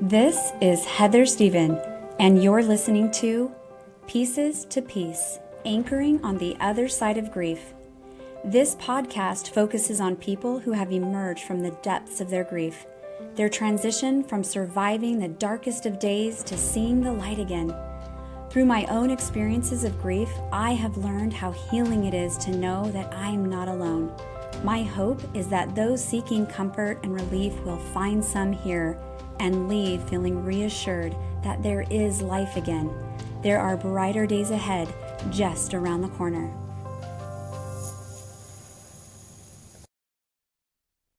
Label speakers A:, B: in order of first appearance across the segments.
A: This is Heather Stephen, and you're listening to Pieces to Peace, Anchoring on the Other Side of Grief. This podcast focuses on people who have emerged from the depths of their grief, their transition from surviving the darkest of days to seeing the light again. Through my own experiences of grief, I have learned how healing it is to know that I am not alone. My hope is that those seeking comfort and relief will find some here and leave feeling reassured that there is life again. There are brighter days ahead, just around the corner.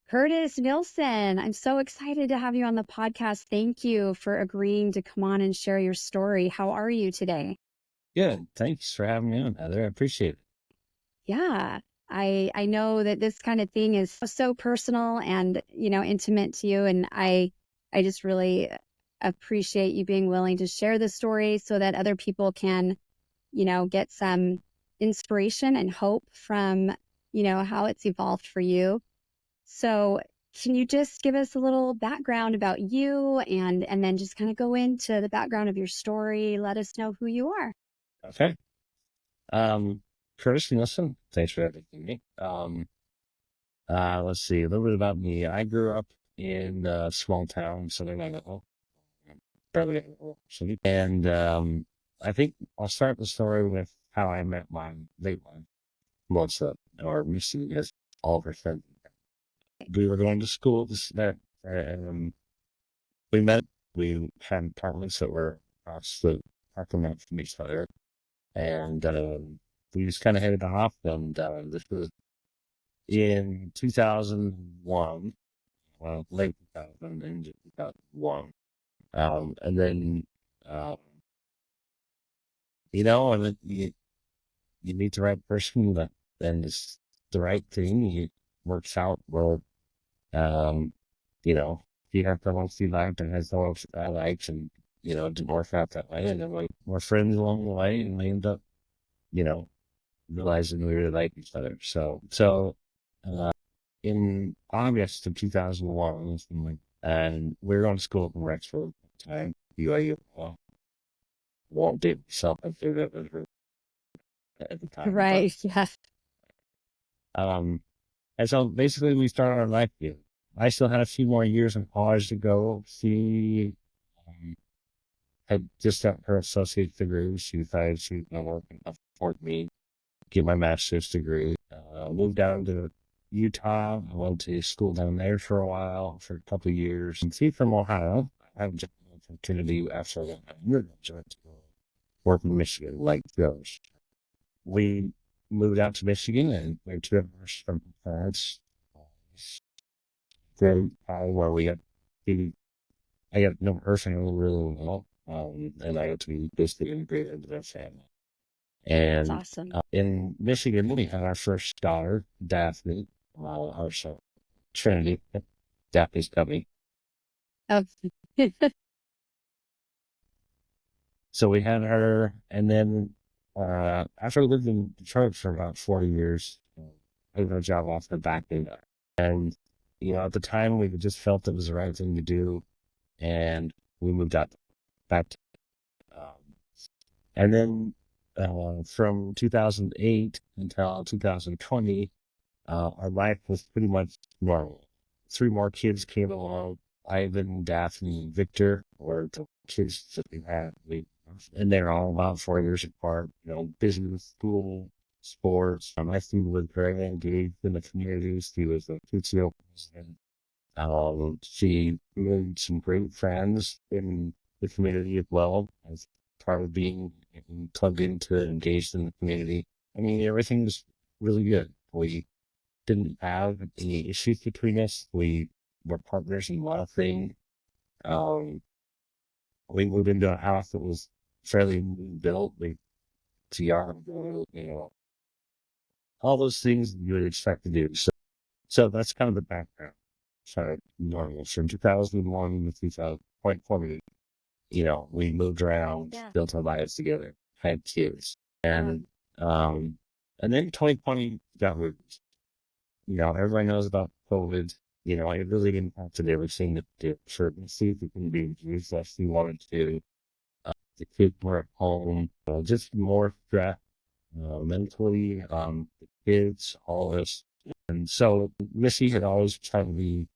A: Curtis Nielsen, I'm so excited to have you on the podcast. Thank you for agreeing to come on and share your story. How are you today?
B: Good. Thanks for having me on, Heather. I appreciate it.
A: Yeah, I know that this kind of thing is so personal and, intimate to you. And I just really appreciate you being willing to share the story so that other people can, get some inspiration and hope from, how it's evolved for you. So can you just give us a little background about you and then just kind of go into the background of your story? Let us know who you are.
B: Okay. Curtis Nielsen, thanks for having me. Let's see, a little bit about me. I grew up in a small town, Southern Idaho, barely Idaho City. And I think I'll start the story with how I met my late wife, Melissa, or Missy, as all of her friends. We were going to school we met. We had apartments that were across the parking lot from each other. And we just kind of hit it off. And this was in 2001, well, late 2000 into 2001. And then, and then you meet the right person, that then it's the right thing. It works out well. You have someone you liked and has someone I liked, and, it didn't work out that way. And then we're friends along the way, and we end up, you know, realizing we really like each other. So in August of 2001, and we were going to school in Rexford at the time, UAU. Well, won't date myself. I think that was at the time.
A: Right. Yes.
B: And so basically we started our life here. I still had a few more years in college to go. She had just got her associate's degree. She decided she was going to work and afford me get my master's degree. Moved down to Utah. I went to school down there for a while, for a couple of years. And see, from Ohio, I had an opportunity after I got my undergraduate to work in Michigan, like those. We moved out to Michigan and we're 2 hours from my parents. Great where we got I got no her family really well. And I got to be basically integrated into their family.
A: That's
B: And
A: awesome.
B: in Michigan, we had our first daughter, Daphne, our son, Trinity. Daphne's coming.
A: Oh,
B: So we had her, and then after I lived in Detroit for about 40 years, I got a job off the back end. And, at the time, we just felt it was the right thing to do, and we moved out back. And then from 2008 until 2020, our life was pretty much normal. 3 more kids came along. Ivan, Daphne, and Victor were the kids that we had. And they're all about 4 years apart. Business, school, sports. My student was very engaged in the communities. He was a PTO president. She made some great friends in the community as well, as part of being plugged into, engaged in the community. I mean, everything was really good. We didn't have any issues between us. We were partners in a lot of things. We moved into a house that was fairly new built. We TR, all those things you would expect to do. So that's kind of the background. So normal from 2001 to 2020, we moved around,
A: yeah.
B: built our lives together, had kids, and then 2020 got moved. Everybody knows about COVID. I really impacted everything that did for Missy to be Jesus. He wanted to, the kids were at home, just more stress, mentally, the kids, all this. And so Missy had always tried to be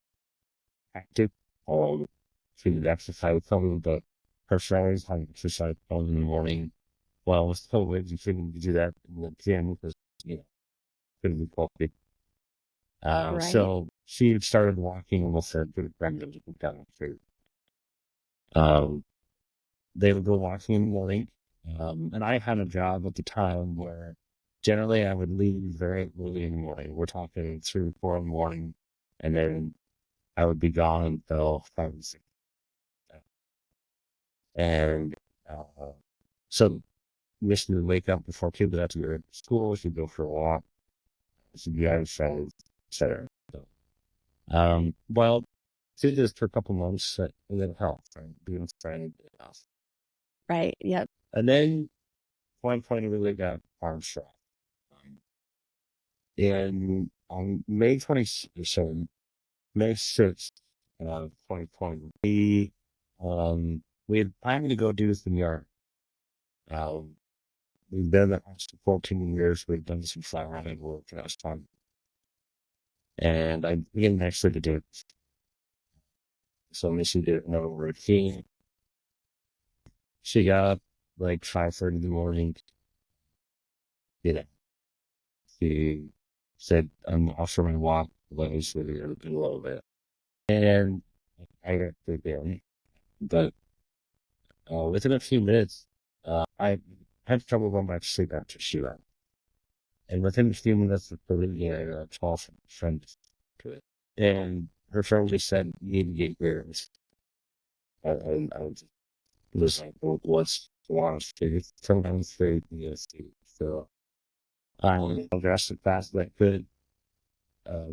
B: active. She would exercise some of her friends had exercise in the morning. Well, it was so weird you couldn't do that in the gym because, you know, couldn't be coffee.
A: Right.
B: So she had started walking with her good friend that lived down the street. Um, they would go walking in the morning. And I had a job at the time where generally I would leave very early in the morning. We're talking 3 or 4 in the morning, and then I would be gone until 5 or 6. And uh, so Miss would wake up before kids would have to go to school. She'd go for a walk. She'd be out of friends, etc. So, well, did this for a couple months, and then health, right? Being a friend, health.
A: Right. Yep.
B: And then 2020 really got hard shot. And on May 27th, May 6th, 2020, we had planned to go do this in the yard. Um, we've been there for 14 years. We've done some flower running work, and that was fun. And I began actually to do it. So Missy did another routine. She got up like 5:30 in the morning. You know, she said, I'm off for my walk. Let me sit here a little bit. And I got to bed. But within a few minutes, I had trouble going back to sleep after she left. And within a few minutes of leaving, I got a call from a friend to it. And her friend just said, you need to get yours. And I was like, well, what's wrong? Sometimes they, so I dressed as fast as I could,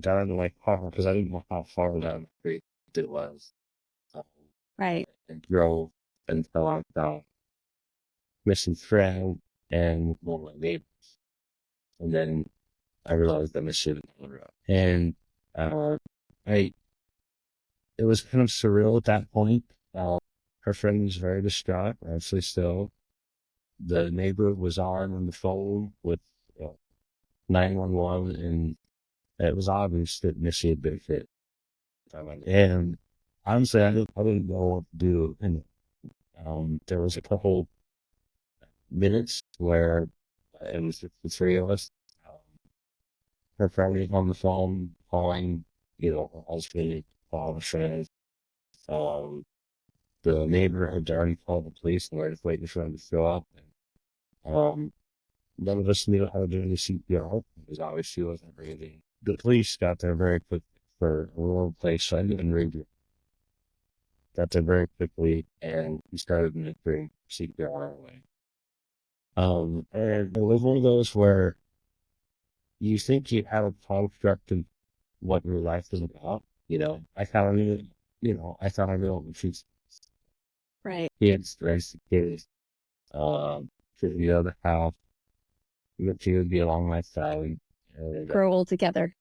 B: down into my car because I didn't know how far down the street it was. Um,
A: Right.
B: and drove until I found Missy's friend and one of my neighbors. And then I realized that Missy was on the road. And uh, I, it was kind of surreal at that point. Her friend was very distraught, actually still. The neighbor was on the phone with uh, 911, and it was obvious that Missy had been hit. And honestly, I didn't know what to do. And there was a couple minutes where it was just the three of us. Um, Her friend was on the phone calling, her husband, all the friends. Um, the neighbor had already called the police and we were just waiting for them to show up. And, none of us knew how to do any CPR because obviously she wasn't breathing. The police got there very quick for a rural place, so I didn't read it. Got there very quickly and we started administering CPR away. And it was one of those where you think you have a construct of what your life is about. I thought I knew, I thought I knew what she's
A: Right.
B: kids, raised the kids, to the other house, that she would be along my side. And
A: Grow old together.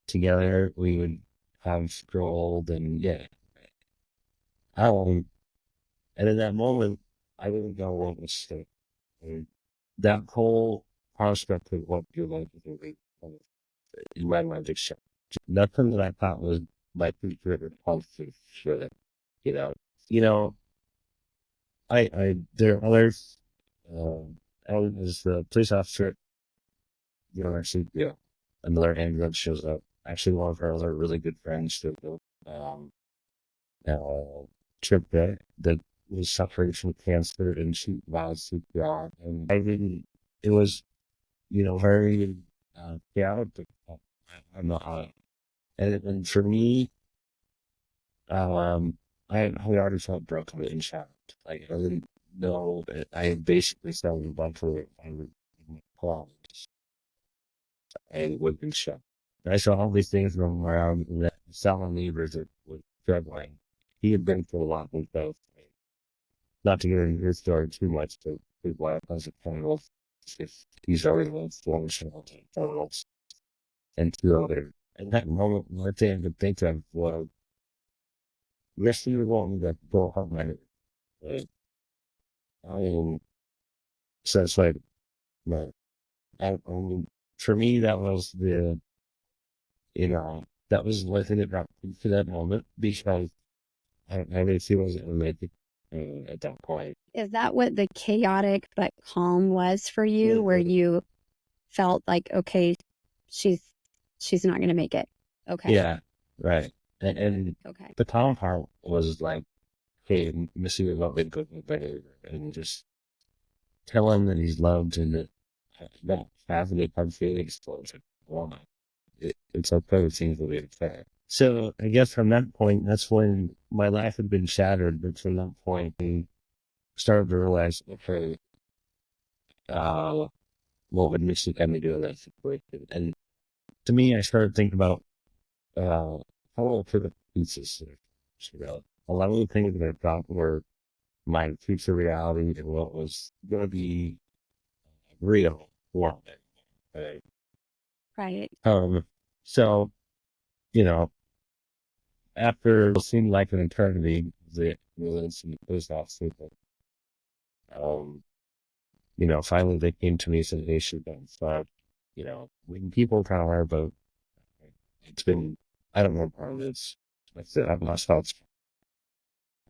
B: together we would have strolled and yeah. Um, and in that moment, I didn't know what was said. And that whole construct of what your life is going to be in my mind just shut. Nothing that I thought was my future or positive for them. You know, you know, there are others, Ellen is the police officer, actually, another ambulance shows up. Actually, one of her other really good friends, um, Trip that was suffering from cancer and she was CPR. And it was, very, chaotic. I'm not, and for me, I already felt broken and shattered. Like, I didn't know that I had basically started a bunch of problems and would be shut. I saw all these things going around and that Salon neighbors that was struggling. He had been through a lot himself. Not to get into his story too much, but his wife has a panel. He's already lost one child, and two other in that moment, one thing I could think of was, Missy was wanting to go home. Like, I mean, so it's like, but I mean, for me, that was that was the thing that brought me to that moment because I really feel was it at that point.
A: Is that what the chaotic but calm was for you, where
B: Mhm.
A: you felt like, okay, she's she's not going to make it? Okay.
B: Yeah, right. And
A: Okay.
B: the calm part was like, hey, Missy was about to go to behavior and just tell him that he's loved and that having a hard feelings towards him. Well, it's okay. It seems to be okay. So I guess from that point, that's when my life had been shattered. But from that point, I started to realize, okay, uh, what would Missy kind of do in that situation? And to me, I started thinking about how I put the pieces. A lot of the things that I thought were my future reality and what was going to be real for me. Right?
A: Right.
B: So, you know, after what seemed like an eternity, the was in the post office, um, finally they came to me and said, hey, shoot, so, when people kind of are about, it's been, I don't know, part of it's, like I said, I've lost thoughts.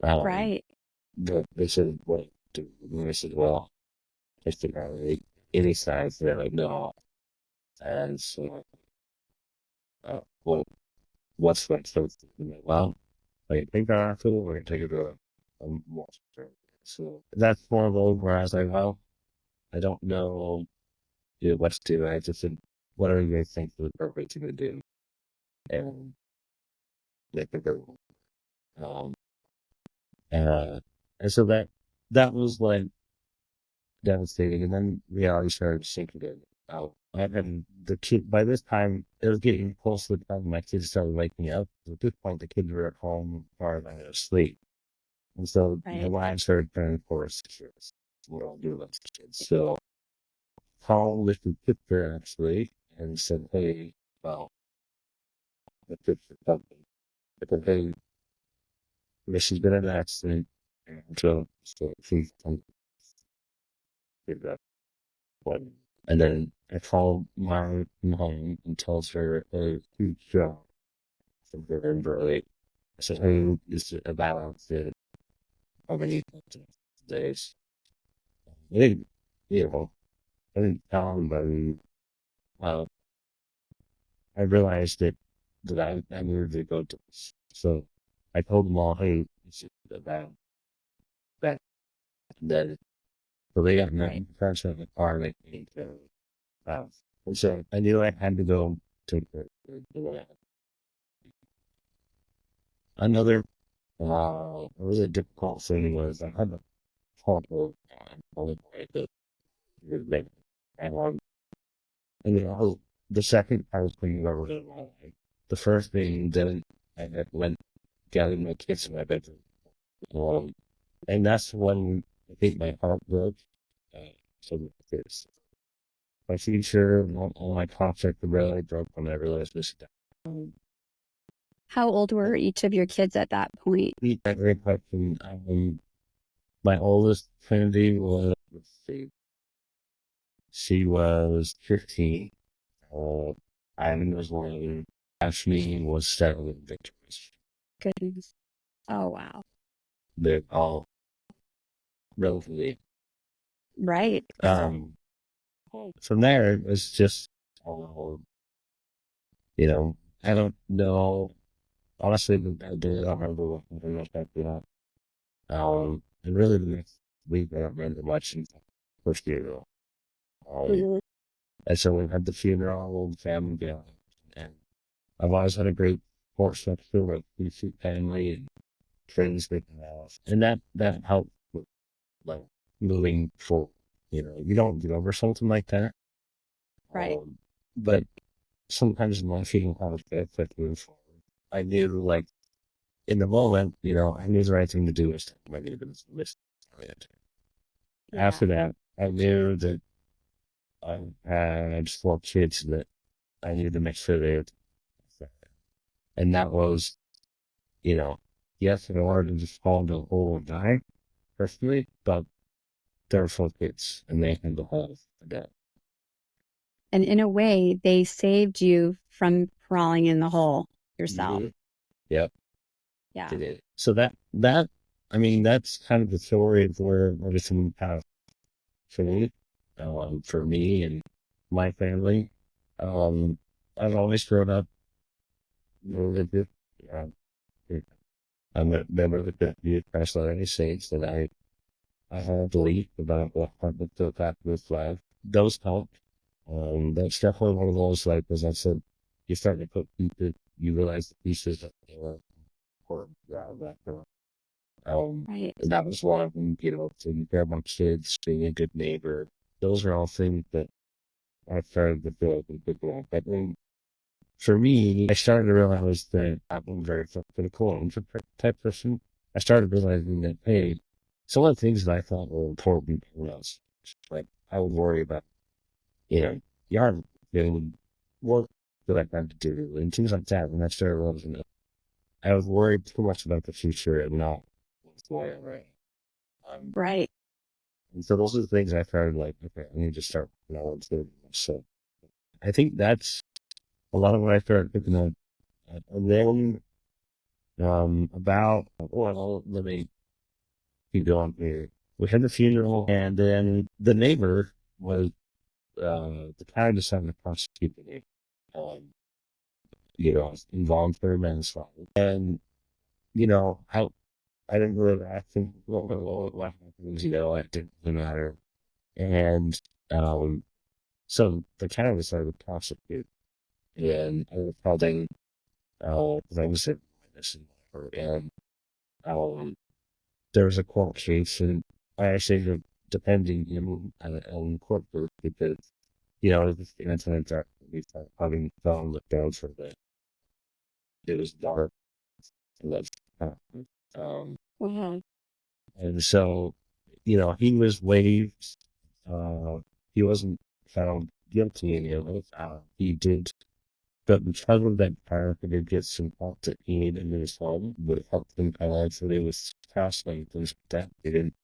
B: Um,
A: Right.
B: but they said, what, do, and I said, well, I said, are they any signs? They're like, no. And so, well, what's next? So, well, like, think our hospital, we're going to take it to a more. So that's one of those where I was like, well, I don't know what to do. I just said, whatever you guys think is the perfect thing to do. And they could go. Um, uh, and so that was like devastating. And then reality started sinking in. And the kid, by this time, it was getting close to the time my kids started waking up. At this point, the kids were at home or they were asleep. And so my
A: Right.
B: line started turning for security. We'll do that. So called with the picture actually and said, hey, well, the picture company. I said, hey, Missy's been in an accident. And so she's come to that one. And then I called my mom and tells her, hey, huge job. From very early. I said, hey, this is about the how many days. I didn't, I didn't tell him, but I realized that I needed to go to this. So I told them all, hey, it's about that. That so they got
A: Right.
B: nothing fresh in the car. They came to house. And so I knew I had to go to the another it was a difficult thing was I had to call all the way to the and the second I was thinking over it, the first thing that I had went gathered my kids in my bedroom. Um, and that's when I think my heart broke. Uh, so it's my future, all my prospects really broke when I realized this.
A: How old were each of your kids at that point?
B: That great question. My oldest Trinity was, let's see, she was 15. Uh, Ivan was 1. Ashley was 7. Victorious.
A: Goodness. Oh, wow.
B: They're all relatively.
A: Right.
B: Um, from there, it was just, uh, I don't know. Honestly, I don't remember what I was after that. And really the next week, I don't remember much in the first funeral. Um,
A: Mhm.
B: and so we had the funeral, the family gathering, and I've always had a great support structure with the family and friends making out. And that helped with, like, moving forward. You don't get over something like that.
A: Right.
B: But sometimes in my feeling how to move forward. I knew, like, in the moment, I knew the right thing to do was take my neighbor's list.
A: Yeah.
B: After that, I knew that I had 4 kids that I needed to make sure they had. And that was, you know, yes, I wanted to just fall into a hole and die personally, but they're 4 kids and they had the whole that.
A: And in a way, they saved you from crawling in the hole yourself.
B: Mhm. Yep,
A: Yeah.
B: they did. So that I mean, that's kind of the story of where everything kind of for me and my family. Um, I've always grown up religious. Uh, I'm a member of the Christ Latter-day Saints, and I have a belief about what happens to the path of this life. Those help. That's definitely one of those, like, as I said, you start to put pieces, you realize the pieces that are important. Yeah,
A: Right.
B: and that was one of them, taking care of my kids, being a good neighbor. Those are all things that I started to feel like a good role. But then for me, I started to realize that I'm very critical and type person. I started realizing that, hey, some of the things that I thought were important were not. Like, I would worry about, yard doing work that I had to do and things like that. And I started realizing that I was worried too much about the future and not what's going on right.
A: Right.
B: And so those are the things I started like, okay, I need to start doing. So I think that's a lot of what I started thinking of. And then well, let me keep going here. We had the funeral, and then the neighbor was the county decided to prosecute the neighbor. Um, involuntary manslaughter. And I didn't really think what happens. It didn't really matter. And so the county decided to prosecute, and I was holding things that witness and um, there was a court case, and I actually ended up defending him on court proof because this incident that we started having phone looked down for the it was dark and that's um
A: Wow.
B: and so he was waived. He wasn't found guilty of it. He did. But because of that power, he did get some help that he needed in his home, but it helped him financially with counseling, things like that. He didn't.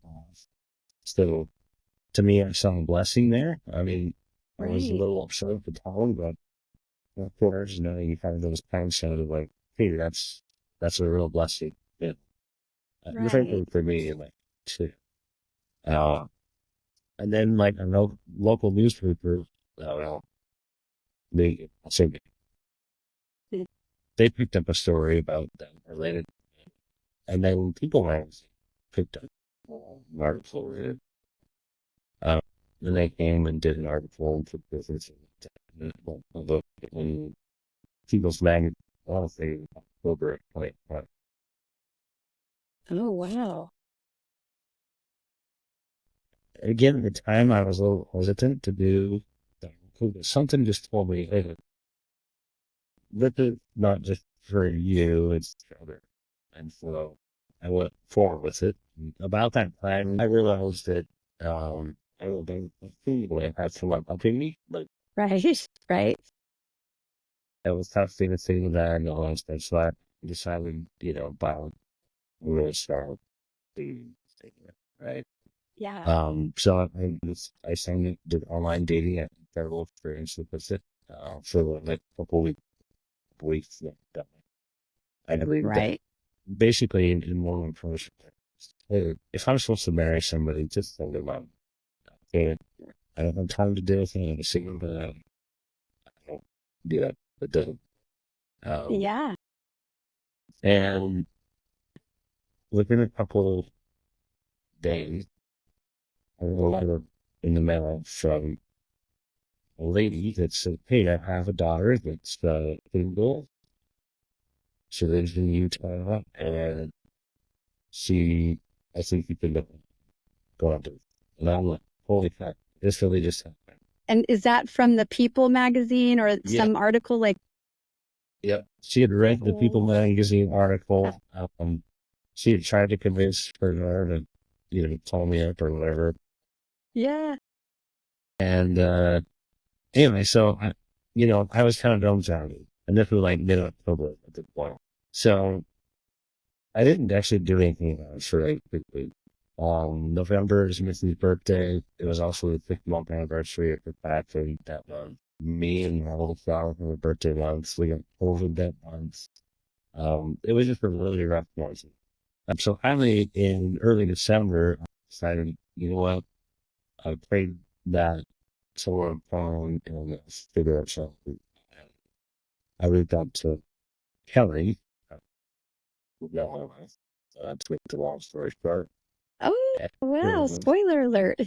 B: So to me, I saw a blessing there. I mean, I was a
A: Right.
B: little upset at the time, but of course, you have those times of like, hey, that's a real blessing. Yeah.
A: Right.
B: For me, like, too. Uh, and then like a local newspaper, well, I'll say they picked up a story about them related, and then People Magazine picked up an article in it. Uh, and they came and did an article for business in People's Magazine, I want to say October of 2020.
A: Oh, wow.
B: Again, at the time, I was a little hesitant to do that. Something just told me, hey, this is not just for you, it's for others. And so I went forward with it. About that time, I realized that I would have had someone helping me, but
A: Right. Right.
B: it was tough thing to say that I realized that. So I decided, by I'm going to start the thing, right?
A: Yeah.
B: So I signed it, did online dating. I had a terrible experience with it for like a couple weeks. Yeah, I believe that
A: Right.
B: basically in one approach, hey, if I'm supposed to marry somebody, just think about it. I don't have time to do it. I'm single, but I don't do that. It doesn't. Um,
A: Yeah.
B: and within a couple of days, I got a letter in the mail from a lady that said, hey, I have a daughter that's single. She lives in Utah, and I think you can go on to. And I'm like, holy crap, this really just happened.
A: And is that from the People magazine or
B: Yeah,
A: some article like?
B: yeah. She had read the People
A: Oh,
B: magazine article. She had tried to convince her daughter to, call me up or whatever.
A: yeah.
B: And anyway, so I was kind of dumbfounded. And this was like mid-October at the point. So I didn't actually do anything for like quickly. November is Missy's birthday. It was also the 6-month anniversary of her passing that month. Me and my little flower for her birthday month. We got COVID that month. It was just a really rough month. So finally in early December, I decided, you know what, I prayed that someone phone and figure out something. I reached out to Kelly, who know my wife, to make the long story short.
A: Oh, wow.
B: And,
A: Spoiler alert.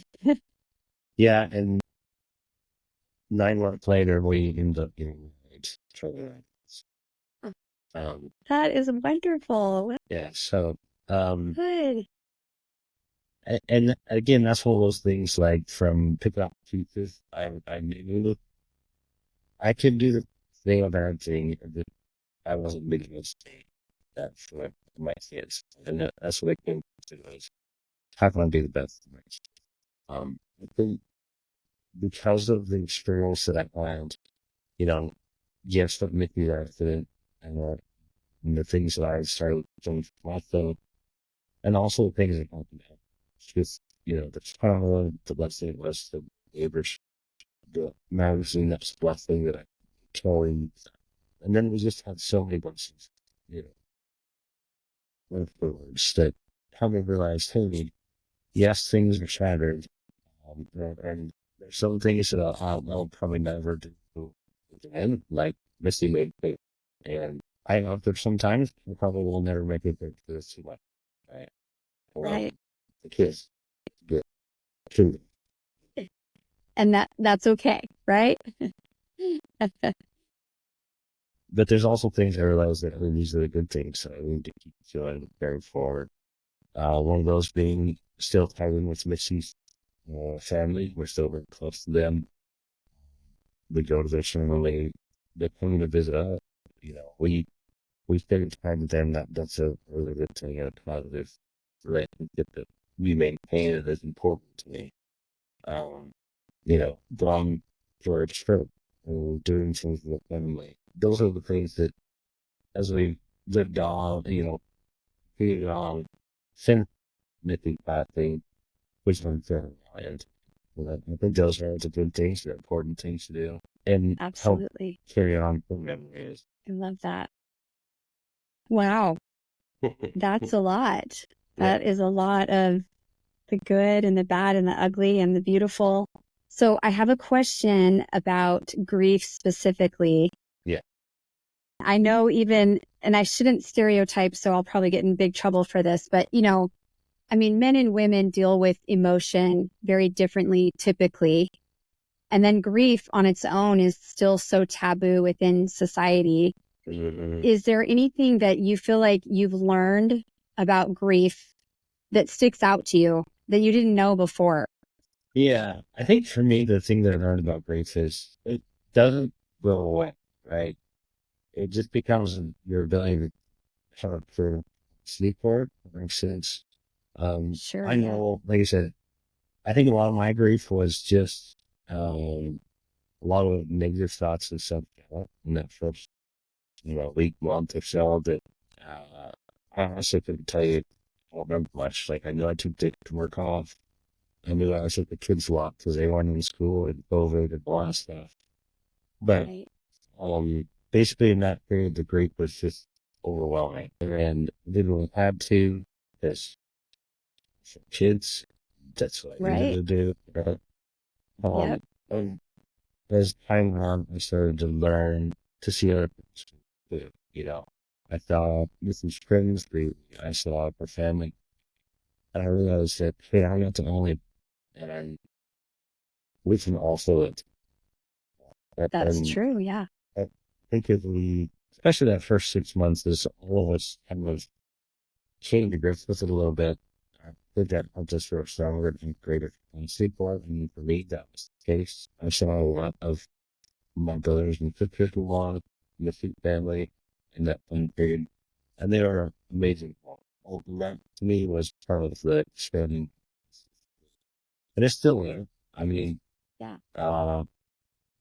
B: yeah, and 9 months later, we ended up getting married. Um,
A: That is wonderful.
B: yeah, so, um,
A: Good.
B: and again, that's one of those things like from picking up pieces. I knew I could do the thing about thing that I wasn't making a mistake. That's what my kids, and that's what I came to was how can I be the best? For my kids? I think because of the experience that I had, you know, yes, of making the accident and the things that I started doing for myself, and also the things that happened. It's just, the trauma, the blessing it was, the neighbors, the magazine, that's the blessing that I totally, and then we just had so many blessings, you afterwards that helped me realize, hey, yes, things are shattered, and there's some things that I'll probably never do again, like Missy made me. And I know there's sometimes I probably will never make it big for this too much. Right?
A: Right.
B: The kids get true.
A: And that's okay, right?
B: But there's also things I realize that these are the good things, so I need to keep doing carrying forward. One of those being still tied in with Missy's family. We're still very close to them. We go to their family. They come to visit us. We spend time with them. That's a really good thing and a positive relationship that we maintain. It is important to me. Um, going for a trip and doing things with the family. Those are the things that, as we lived on, feeding on since Nippy passing, which I'm very and I think those are the good things, the important things to do, and help
A: Absolutely.
B: carry on from memories.
A: I love that. Wow. That's a lot.
B: Yeah.
A: That is a lot of the good and the bad and the ugly and the beautiful. So I have a question about grief specifically.
B: Yeah.
A: I know even, and I shouldn't stereotype, so I'll probably get in big trouble for this, but I mean, men and women deal with emotion very differently typically. And then grief on its own is still so taboo within society.
B: Mhm.
A: Is there anything that you feel like you've learned about grief that sticks out to you that you didn't know before?
B: Yeah, I think for me, the thing that I learned about grief is it doesn't go away, right? It just becomes your ability to kind of for sleep for it. That makes sense.
A: Sure,
B: I
A: yeah.
B: know, like I said, I think a lot of my grief was just a lot of negative thoughts and stuff in that first, week, month or so that I honestly couldn't tell you. I don't remember much. Like I know I took days to work off. I knew I was at the kids a lot because they weren't in school and COVID and all that stuff. But
A: Right.
B: basically in that period, the grief was just overwhelming, and I didn't really have to. Because for kids, that's what I needed
A: Right.
B: to do. Right?
A: Yep.
B: And as time went on, I started to learn to see other people. I saw Mrs. Friends, I saw her family, and I realized that hey, I'm not the only, and we can also live.
A: That's
B: And
A: true. Yeah.
B: I think if especially that first 6 months, is all of us kind of came to grips with it a little bit. I think that helped us grow stronger and greater capacity for it. And for me, that was the case. I saw a lot of my brothers and sisters in law, Missy family in that time period, and they were amazing. All that to me was part of the expanding, and it's still there. I mean,
A: Yeah.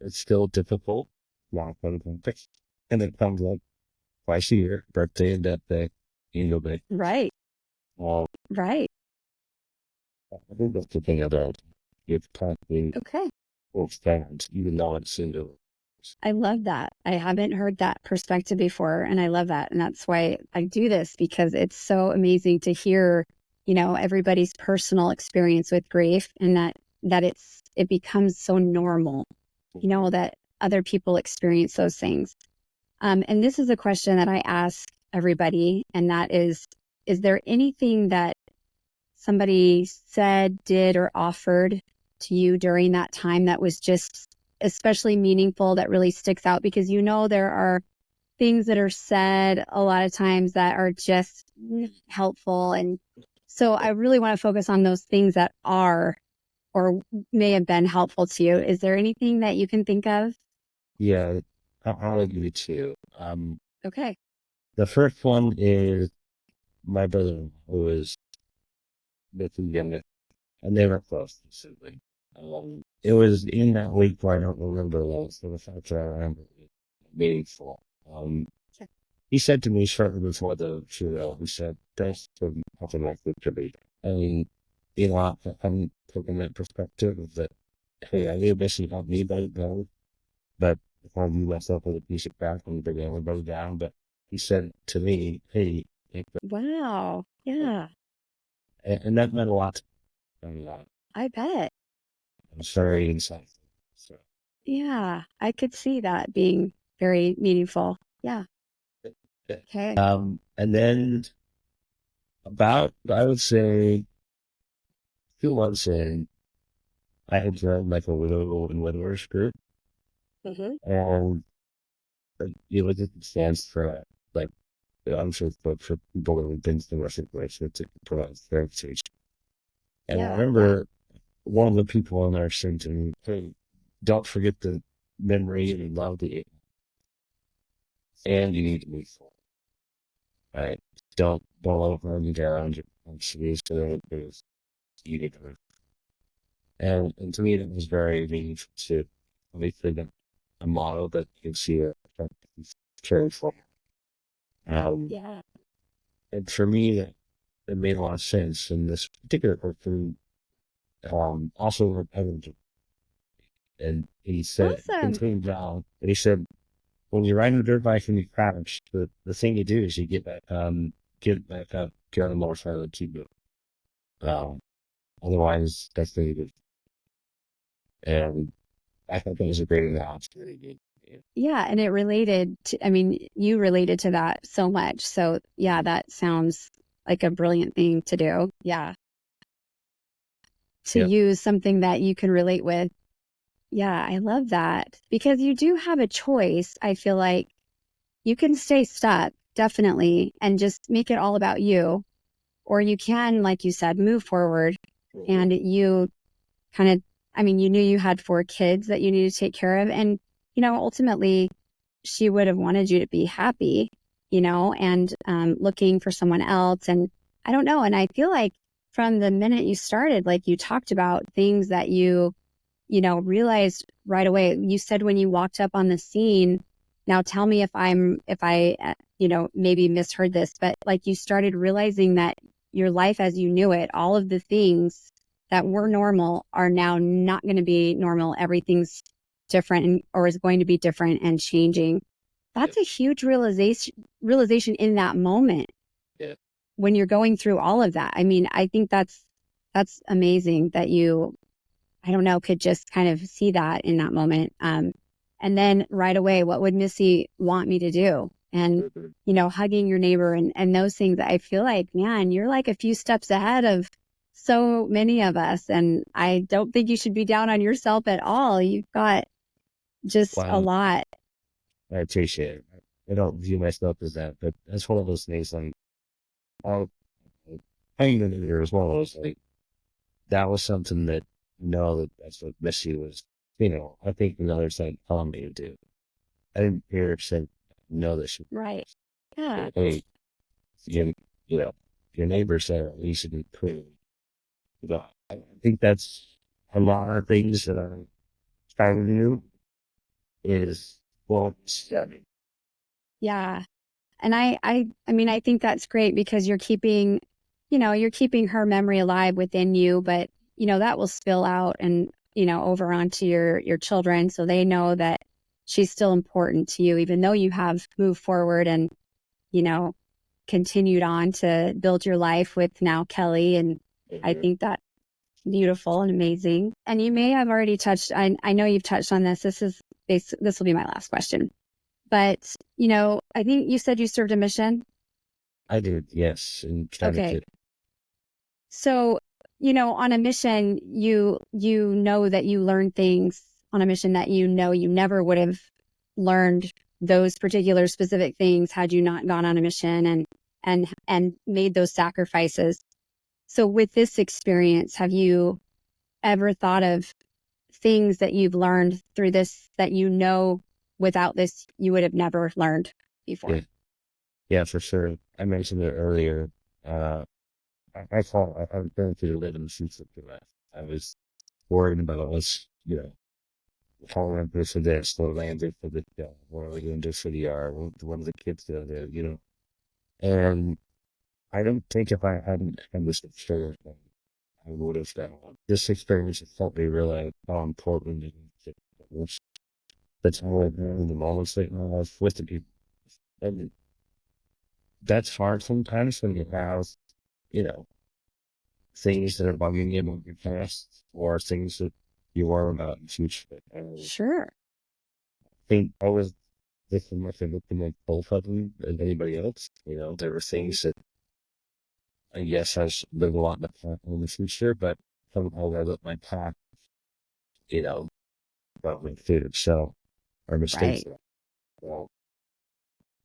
B: it's still difficult, long term conflict, and it comes like twice a year, birthday and death day, annual day.
A: Right.
B: Um,
A: Right.
B: I think that's the thing about it's constantly
A: Okay.
B: expands, even though it's into.
A: I love that. I haven't heard that perspective before, and I love that. And that's why I do this, because it's so amazing to hear, everybody's personal experience with grief, and that it becomes so normal, that other people experience those things. And this is a question that I ask everybody, and that is there anything that somebody said, did, or offered to you during that time that was just especially meaningful, that really sticks out? Because there are things that are said a lot of times that are just not helpful. And so I really want to focus on those things that are or may have been helpful to you. Is there anything that you can think of?
B: Yeah, I'll agree too.
A: Okay.
B: The first one is my brother, who is Missy, and they were close to sibling. It was in that week where I don't remember those, so the fact that I remember it meaningful.
A: Sure.
B: He said to me shortly before the funeral, he said, "Thanks for helping my good to me." And I'm taking that perspective of that, hey, I knew Missy helped me better, but I view myself as a piece of crap and bring everybody down. But he said to me, hey,
A: Wow. Yeah,
B: and that meant a lot to me. And,
A: I bet.
B: I'm sorry inside. So,
A: Yeah, I could see that being very meaningful. Yeah. Okay.
B: and then about, I would say, 2 months in, I had joined like a widow and widowers group,
A: Mm-hmm.
B: and it was just stands for like, I'm sure for people who have been through a situation to provide therapy. And I
A: Yeah. Yeah.
B: remember one of the people in there said to me, hey, don't forget the memory and love the and you need to move forward. Right? Don't let it run you down. I'm serious to it because you need to move. And to me that was very meaningful to obviously a model that you can see a carry forward. Um
A: Yeah.
B: and for me that made a lot of sense. And this particular person also recovered, and he said
A: Awesome.
B: continued down and he said when you're riding a dirt bike and you crash, the thing you do is you get back up, get on the motorcycle and keep moving. Um, otherwise, that's really good. And I thought that was a great analogy.
A: Yeah. And it related to, I mean, you related to that so much. So, yeah, that sounds like a brilliant thing to do. Yeah. To
B: Yeah,
A: use something that you can relate with. Yeah. I love that, because you do have a choice. I feel like you can stay stuck, definitely, and just make it all about you. Or you can, like you said, move forward, and you kind of, I mean, you knew you had 4 kids that you needed to take care of. And, ultimately, she would have wanted you to be happy, and looking for someone else. And I don't know. And I feel like from the minute you started, like you talked about things that realized right away. You said when you walked up on the scene, now tell me if I maybe misheard this, but like you started realizing that your life as you knew it, all of the things that were normal are now not going to be normal. Everything's different, or is going to be different and changing.
B: yeah,
A: That's a huge realization in that moment
B: yeah.
A: when you're going through all of that. I mean, I think that's amazing that you, I don't know, could just kind of see that in that moment. And then right away, what would Missy want me to do? And,
B: Mhm.
A: hugging your neighbor and those things. I feel like, man, you're like a few steps ahead of so many of us. And I don't think you should be down on yourself at all. You've got just a
B: Wow,
A: lot.
B: I appreciate it. I don't view myself as that, but that's one of those things. Like, I'll, hanging in there as well as like that was something that that that's what Missy was. I think another side telling me to do. I didn't hear her say no that she.
A: Right. Yeah.
B: Hey, you, you know, your neighbors there, at least should improve. But I think that's a lot of things that I'm trying to do is, well,
A: Yeah. And I mean, I think that's great because you're keeping, you're keeping her memory alive within you, but that will spill out and, over onto your children. So they know that she's still important to you, even though you have moved forward and, you know, continued on to build your life with now Kelly. And I think that's beautiful and amazing. And you may have already touched, I know you've touched on this. This will be my last question. But, I think you said you served a mission.
B: I did, yes, in
A: Okay.
B: Connecticut.
A: So, on a mission, you know that you learn things on a mission that you never would have learned those particular specific things had you not gone on a mission and made those sacrifices. So with this experience, have you ever thought of things that you've learned through this that without this you would have never learned before?
B: Yeah, yeah, for sure. I mentioned it earlier. Uh, I was going through the living since I was worried about us, following this or this, the landed for the, what are we going to do for the yard? What are the kids going to do? And I don't think if I hadn't had this experience, I would have done one. This experience has helped me realize how important it is. That's how I in the moments that I was with the people. And that's hard sometimes when you have, you know, things that are bugging you about your past or things that you worry about in the future. And I
A: Sure.
B: think I was this much of a both of them as anybody else. There were things that I guess I should live a lot in the future, but somehow I let my path, you know, brought me through. So, or mistakes.
A: Right.
B: Well,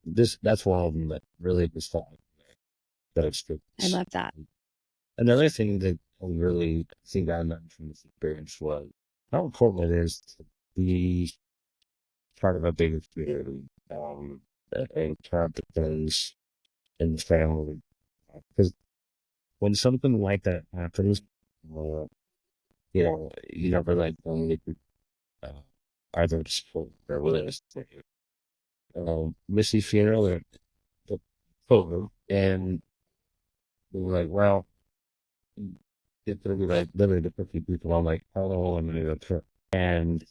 B: that's one of them that really was fun that
A: I
B: experience.
A: love that.
B: Another thing that I really think I learned from this experience was how important it is to be part of a bigger community, and count the things in the family. Because when something like that happens, uh, you never like only uh, either support or willingness to Missy funeral or the photo, and we were like, well, it's gonna be like literally the 50 people. I'm like, hello, I'm gonna go trip. And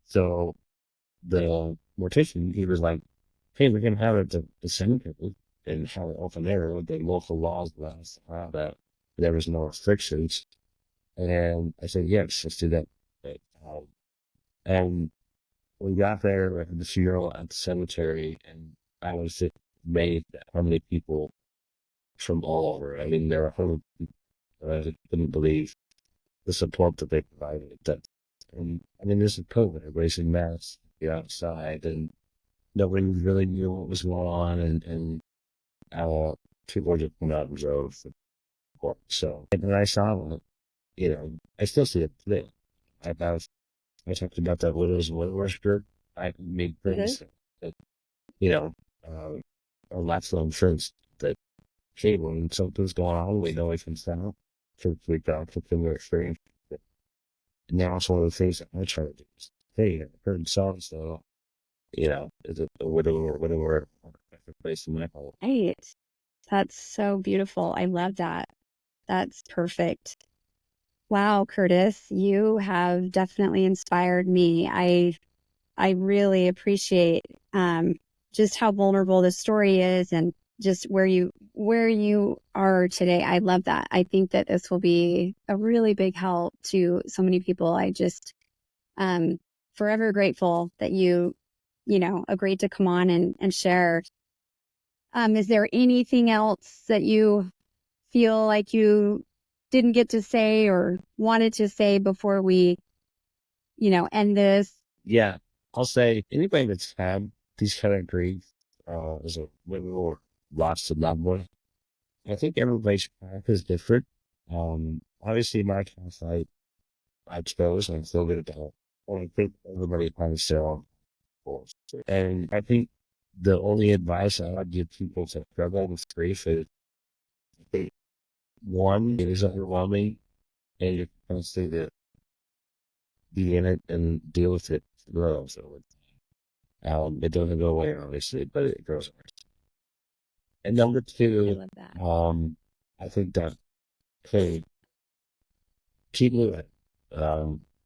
B: so the mortician, he was like, hey, we can have it at the cemetery and have it open there with the local laws allow that there was no restrictions. And I said, yes, let's do that. Um, and we got there, we had the funeral at the cemetery, and I was just amazed at how many people from all over. I mean, there were hundreds of people. I just couldn't believe the support that they provided. And I mean, this is COVID. Everybody's in masks, be outside, and nobody really knew what was going on. And uh, people were just coming out and drove for support. So, and I saw it, I still see it today. I have, I talked about that widows and widowers group. I made
A: Mhm.
B: friends that, you know, uh, are lots of friends that, hey, when something's going on, we know we can sound. So we got to similar experience. And now it's one of the things that I try to do. Hey, I heard so and so, is it a widow or widower place in my home?
A: Right. That's so beautiful. I love that. That's perfect. Wow, Curtis, you have definitely inspired me. I really appreciate just how vulnerable this story is and just where you are today. I love that. I think that this will be a really big help to so many people. I just um forever grateful that you agreed to come on and share. Is there anything else that you feel like you didn't get to say or wanted to say before we, end this?
B: Yeah, I'll say anybody that's had these kind of grief, as a widow or lost a loved one, I think everybody's path is different. Obviously my path I chose and I still good about. And I think everybody has their own goals. And I think the only advice I would give people to struggle with grief is, I think, one, it is overwhelming and you're constantly to be in it and deal with it, grow. So It doesn't go away, obviously, but it grows. And number
A: I
B: two,
A: love that.
B: I think that, hey, keep moving.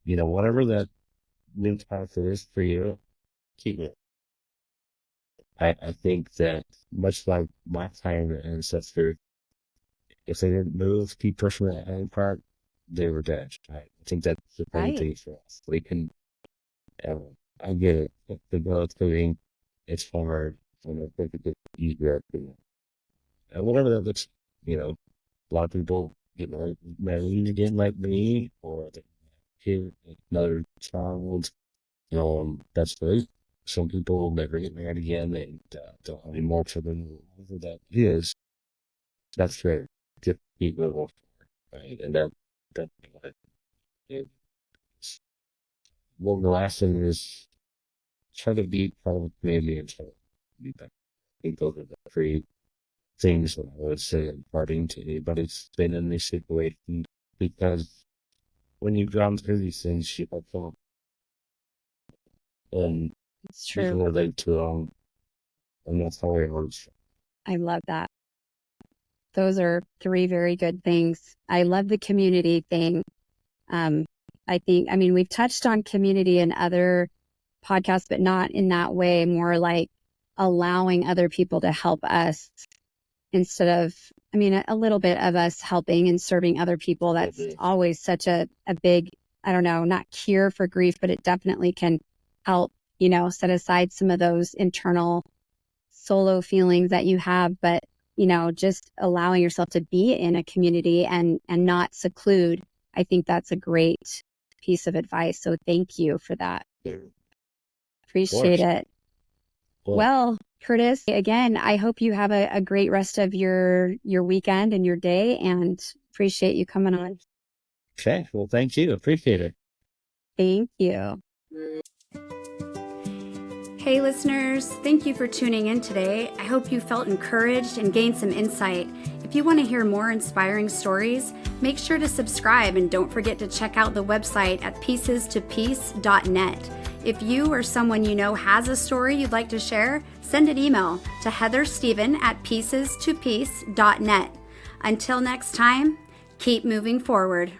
B: Whatever that new path is for you, keep it. I think that much like my time ancestor, if they didn't move, keep pushing that hand part, they were dead. I think that's the main
A: Right.
B: thing for us. We can, uh, I get it. The military, it's hard, and I think it gets easier. And whatever that looks, a lot of people get married again like me, or they kid, another child. That's great. Some people will never get married again and don't have any more children, whatever that is. That's great. Just keep moving forward, right? And that it, well, the last thing is try to be part of the community and try to be better. I think those are the three things that I would say imparting to anybody that's been in this situation, because when you've gone through these things, you have fun and
A: It's
B: you can
A: true.
B: relate to them, and that's how it works.
A: I love that. Those are three very good things. I love the community thing. Um, I mean, we've touched on community in other podcasts, but not in that way, more like allowing other people to help us instead of, I mean, a little bit of us helping and serving other people. That's always such a big, I don't know, not cure for grief, but it definitely can help, set aside some of those internal solo feelings that you have, but just allowing yourself to be in a community and not seclude. I think that's a great piece of advice. So thank you for that.
B: Of
A: Appreciate
B: course.
A: it.
B: Well,
A: Well, Curtis, again, I hope you have a great rest of your weekend and your day, and appreciate you coming on.
B: okay. Well, thank you. Appreciate it.
A: Thank you. Hey, listeners, thank you for tuning in today. I hope you felt encouraged and gained some insight. If you want to hear more inspiring stories, make sure to subscribe and don't forget to check out the website at pieces2peace.net. If you or someone you know has a story you'd like to share, send an email to heatherstephen@pieces2peace.net. Until next time, keep moving forward.